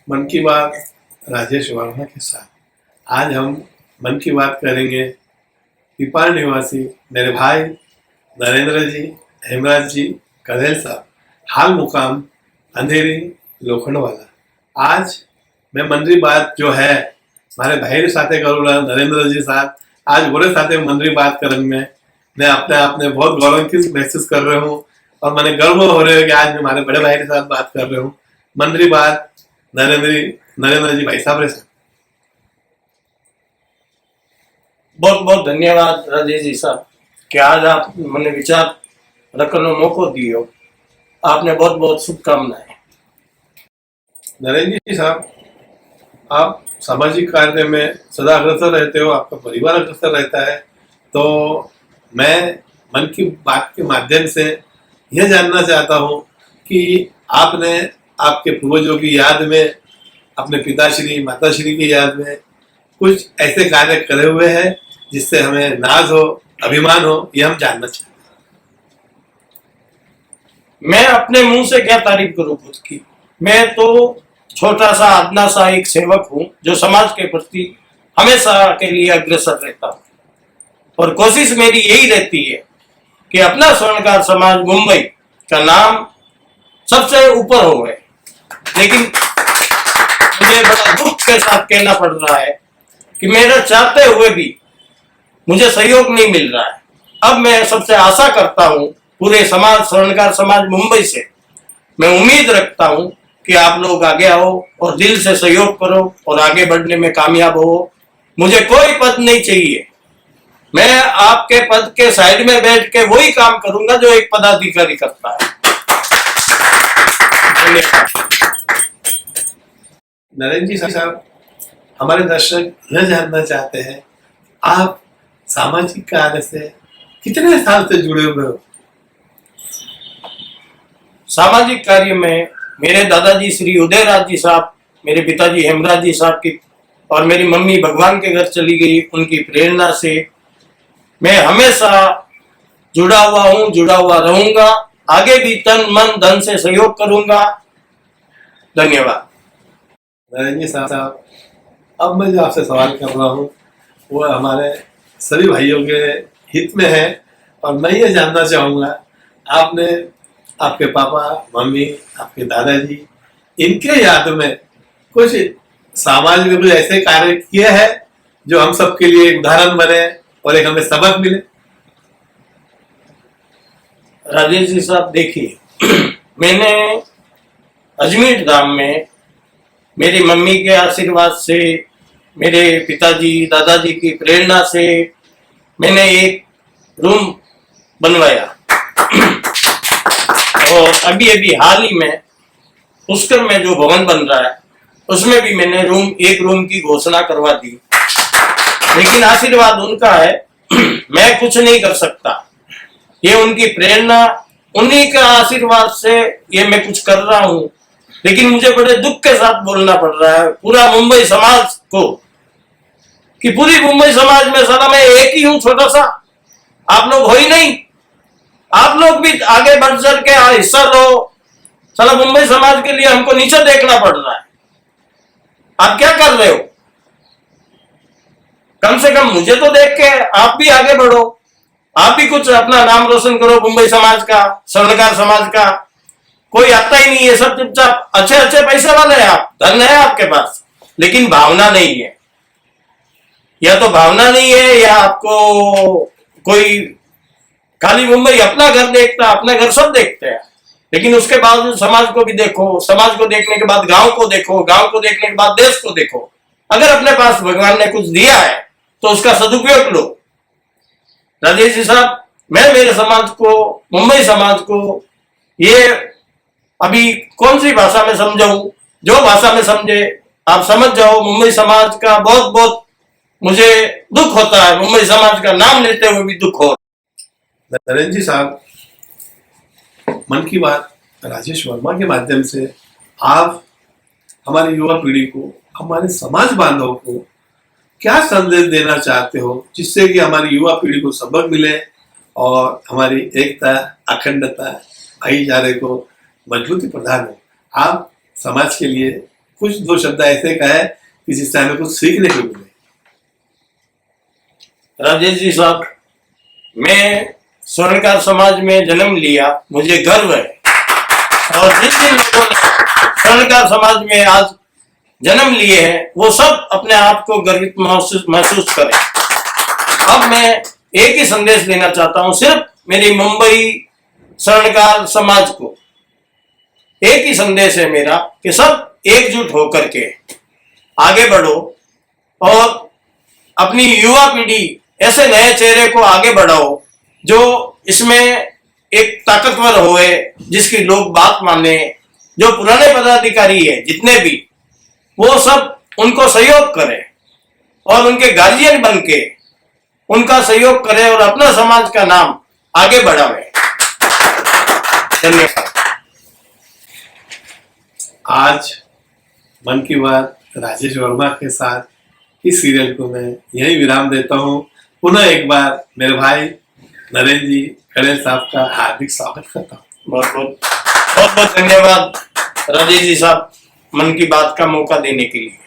मन की बात राजेश वर्मा के साथ। आज हम मन की बात करेंगे पिपाड़ निवासी मेरे भाई नरेंद्र जी, हेमराज जी, कधेल साहब, हाल मुकाम अंधेरी लोखंडवाला। आज मैं मन की बात जो है मारे भाई रे साथे करूँगा नरेंद्र जी साथ। आज बोरे साथे मन की बात करने में मैं अपने आप में बहुत गौरवान्वित महसूस कर रहा हूँ और मैंने गर्व हो रहा है कि आज मैं हमारे बड़े भाई के साथ बात कर रहा हूँ। मन की बात नरेंद्र जी भाई साहब रे साहब। बहुत बहुत धन्यवाद राजेश जी साहब कि आज आप मैंने विचार रखने मौको दियो। आपने बहुत बहुत शुभकामनाएं। नरेंद्र जी साहब, आप सामाजिक कार्य में सदा अग्रसर रहते हो, आपका परिवार अग्रसर रहता है, तो मैं मन की बात के माध्यम से यह जानना चाहता हूँ कि आपने आपके पूर्वजों की याद में, अपने पिताश्री माताश्री की याद में कुछ ऐसे कार्य करे हुए हैं जिससे हमें नाज हो, अभिमान हो, ये हम जानना चाहते हैं। मैं अपने मुंह से क्या तारीफ करूं खुद की। मैं तो छोटा सा अदना सा एक सेवक हूं जो समाज के प्रति हमेशा के लिए अग्रसर रहता हूं और कोशिश मेरी यही रहती है कि अपना स्वर्णकार समाज मुंबई का नाम सबसे ऊपर हो गए। लेकिन मुझे बड़ा दुख के साथ कहना पड़ रहा है कि मेरा चाहते हुए भी मुझे सहयोग नहीं मिल रहा है। अब मैं सबसे आशा करता हूं, पूरे समाज स्वर्णकार समाज मुंबई से मैं उम्मीद रखता हूं कि आप लोग आगे आओ और दिल से सहयोग करो और आगे बढ़ने में कामयाब हो। मुझे कोई पद नहीं चाहिए, मैं आपके पद के साइड में बैठ के वही काम करूंगा जो एक पदाधिकारी करता है। नरेंद्र जी साहब, हमारे दर्शक यह जानना चाहते हैं आप सामाजिक कार्य से कितने साल से जुड़े हुए हो? सामाजिक कार्य में मेरे दादाजी श्री उदयराज जी साहब, मेरे पिताजी हेमराज जी साहब की और मेरी मम्मी भगवान के घर चली गई, उनकी प्रेरणा से मैं हमेशा जुड़ा हुआ हूं, जुड़ा हुआ रहूंगा। आगे भी तन मन धन से सहयोग करूंगा। धन्यवाद। नरेंद्र साहब, अब मैं जो आपसे सवाल कर रहा हूँ वो हमारे सभी भाइयों के हित में है और मैं ये जानना चाहूँगा, आपने आपके पापा मम्मी, आपके दादाजी, इनके याद में कुछ समाज में कुछ ऐसे कार्य किए हैं जो हम सबके लिए एक उदाहरण बने और एक हमें सबक मिले? राजेश जी साहब, देखिए मैंने अजमेर धाम में मेरी मम्मी के आशीर्वाद से, मेरे पिताजी दादाजी की प्रेरणा से मैंने एक रूम बनवाया और अभी अभी हाल ही में पुष्कर में जो भवन बन रहा है उसमें भी मैंने एक रूम की घोषणा करवा दी। लेकिन आशीर्वाद उनका है, मैं कुछ नहीं कर सकता। ये उनकी प्रेरणा, उन्हीं का आशीर्वाद से ये मैं कुछ कर रहा हूँ। लेकिन मुझे बड़े दुख के साथ बोलना पड़ रहा है पूरा मुंबई समाज को कि पूरी मुंबई समाज में साला मैं एक ही हूँ छोटा सा, आप लोग हो ही नहीं। आप लोग भी आगे बढ़ चल के हिस्सा लो। साला मुंबई समाज के लिए हमको नीचे देखना पड़ रहा है। आप क्या कर रहे हो? कम से कम मुझे तो देख के आप भी आगे बढ़ो, आप भी कुछ अपना नाम रोशन करो मुंबई समाज का, स्वर्णकार समाज का। कोई आता ही नहीं है, सब चुपचाप। अच्छे अच्छे पैसे वाले हैं आप, धन है आपके पास, लेकिन भावना नहीं है। या तो भावना नहीं है या आपको कोई खाली मुंबई अपना घर देखता, अपना घर सब देखते हैं, लेकिन उसके बावजूद समाज को भी देखो, समाज को देखने के बाद गांव को देखो, गांव को देखने के बाद देश को देखो। अगर अपने पास भगवान ने कुछ दिया है तो उसका सदुपयोग लो। राजेश जी साहब, मैं मेरे समाज को, मुंबई समाज को ये अभी कौन सी भाषा में समझाऊं, जो भाषा में समझे आप समझ जाओ। मुंबई समाज का बहुत बहुत मुझे दुख होता है, मुंबई समाज का नाम लेते हुए भी दुख हो। नरेंद्र जी साहब, मन की बात राजेश वर्मा के माध्यम से आप हमारी युवा पीढ़ी को, हमारे समाज बांधवों को क्या संदेश देना चाहते हो जिससे कि हमारी युवा पीढ़ी को सबक मिले और हमारी एकता, अखंडता, भाईचारे को मजबूती प्रदान हो? आप समाज के लिए कुछ दो शब्द ऐसे कहे कि जिससे हमें कुछ सीखने को मिले। राजेश जी साहब, मैं स्वर्णकार समाज में जन्म लिया, मुझे गर्व है। और जिन जिन लोगों ने स्वर्णकार समाज में आज जन्म लिए हैं वो सब अपने आप को गर्वित महसूस करें। अब मैं एक ही संदेश देना चाहता हूं सिर्फ मेरी मुंबई स्वर्णकार समाज को। एक ही संदेश है मेरा कि सब एकजुट होकर के आगे बढ़ो और अपनी युवा पीढ़ी ऐसे नए चेहरे को आगे बढ़ाओ जो इसमें एक ताकतवर होए, जिसकी लोग बात माने। जो पुराने पदाधिकारी है जितने भी, वो सब उनको सहयोग करें और उनके गार्जियन बन के उनका सहयोग करें और अपना समाज का नाम आगे बढ़ावे। धन्यवाद। आज मन की बात राजेश वर्मा के साथ इस सीरियल को मैं यही विराम देता हूँ। पुनः एक बार मेरे भाई नरेंद्र जी कड़ेल साहब का हार्दिक स्वागत करता हूँ। बहुत बहुत धन्यवाद राजेश जी साहब, मन की बात का मौका देने के लिए।